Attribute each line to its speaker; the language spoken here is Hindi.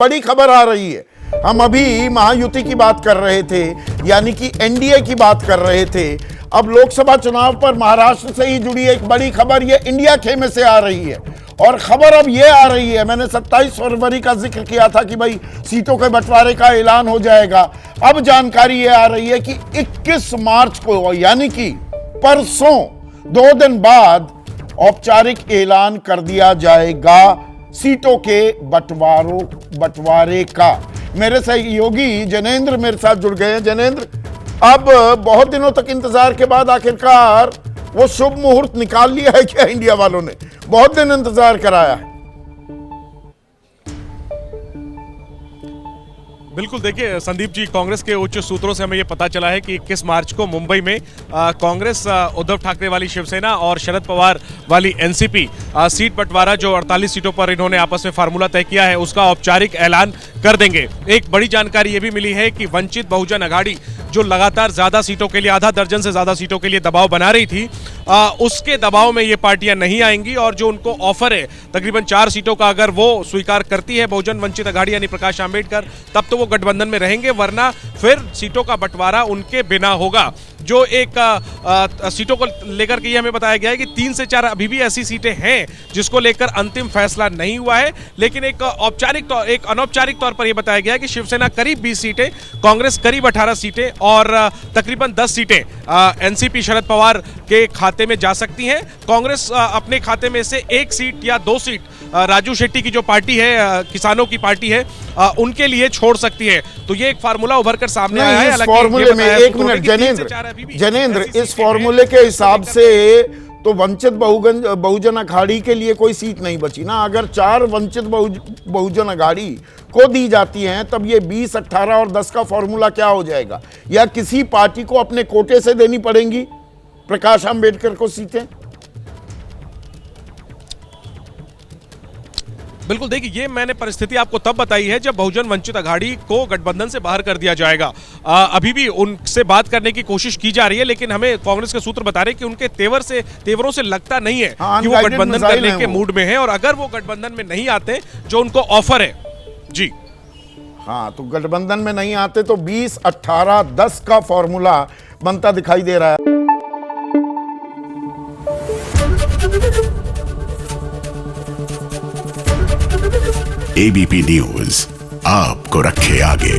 Speaker 1: बड़ी खबर आ रही है। हम अभी महायुति की बात कर रहे थे, यानी कि एनडीए की बात कर रहे थे। अब लोकसभा चुनाव पर महाराष्ट्र से ही जुड़ी एक बड़ी खबर ये इंडिया खेमे से आ रही है। और खबर अब ये आ रही है, मैंने 27 फरवरी का जिक्र किया था कि भाई सीटों के बंटवारे का ऐलान हो जाएगा। अब जानकारी ये आ रही है कि 21 मार्च को, यानी कि परसों 2 दिन बाद औपचारिक ऐलान कर दिया जाएगा सीटों के बंटवारे का। मेरे सहयोगी जनेंद्र मेरे साथ जुड़ गए हैं। जनेंद्र, अब बहुत दिनों तक इंतजार के बाद आखिरकार वो शुभ मुहूर्त निकाल लिया है क्या इंडिया वालों ने? बहुत दिन इंतजार कराया है।
Speaker 2: बिल्कुल, देखिए संदीप जी, कांग्रेस के उच्च सूत्रों से हमें यह पता चला है कि 21 मार्च को मुंबई में कांग्रेस, उद्धव ठाकरे वाली शिवसेना और शरद पवार वाली एनसीपी सीट बंटवारा, जो 48 सीटों पर इन्होंने आपस में फार्मूला तय किया है, उसका औपचारिक ऐलान कर देंगे। एक बड़ी जानकारी यह भी मिली है कि वंचित बहुजन अघाड़ी, जो लगातार ज्यादा सीटों के लिए, आधा दर्जन से ज्यादा सीटों के लिए दबाव बना रही थी, उसके दबाव में ये पार्टियां नहीं आएंगी और जो उनको ऑफर है तकरीबन 4 सीटों का, अगर वो स्वीकार करती है बहुजन वंचित अघाड़ी यानी प्रकाश आंबेडकर, तब तो वो गठबंधन में रहेंगे, वरना फिर सीटों का बंटवारा उनके बिना होगा। जो एक सीटों को लेकर के ये हमें बताया गया है कि 3 से 4 अभी भी ऐसी सीटें हैं जिसको लेकर अंतिम फैसला नहीं हुआ है, लेकिन एक अनौपचारिक तौर पर यह बताया गया है कि शिवसेना करीब 20 सीटें, कांग्रेस करीब 18 सीटें और तकरीबन 10 सीटें एनसीपी शरद पवार के खाते में जा सकती हैं। कांग्रेस अपने खाते में से 1 सीट या 2 सीट राजू शेट्टी की जो पार्टी है, किसानों की पार्टी है, उनके लिए छोड़ सकती है। तो ये एक फार्मूला उभर कर सामने आया है।
Speaker 1: इस फॉर्मूले में एक मिनट जनेंद्र, इस फॉर्मूले के हिसाब से तो वंचित बहुजन अघाड़ी के लिए कोई सीट नहीं बची ना। अगर 4 वंचित बहुजन अघाड़ी को दी जाती हैं, तब ये 20, 18 और 10 का फॉर्मूला क्या हो जाएगा? या किसी पार्टी को अपने कोटे से देनी पड़ेंगी प्रकाश आंबेडकर को सीटें?
Speaker 2: बिल्कुल, देखिए ये मैंने परिस्थिति आपको तब बताई है जब बहुजन वंचित अघाड़ी को गठबंधन से बाहर कर दिया जाएगा। अभी भी उनसे बात करने की कोशिश की जा रही है, लेकिन हमें कांग्रेस के सूत्र बता रहे हैं कि उनके तेवरों से लगता नहीं है कि वो गठबंधन करने के मूड में है, और अगर वो गठबंधन में नहीं आते जो उनको ऑफर है जी,
Speaker 1: हाँ, तो गठबंधन में नहीं आते तो 20, 18, 10 का फॉर्मूला बनता दिखाई दे रहा है।
Speaker 3: एबीपी न्यूज आपको रखे आगे।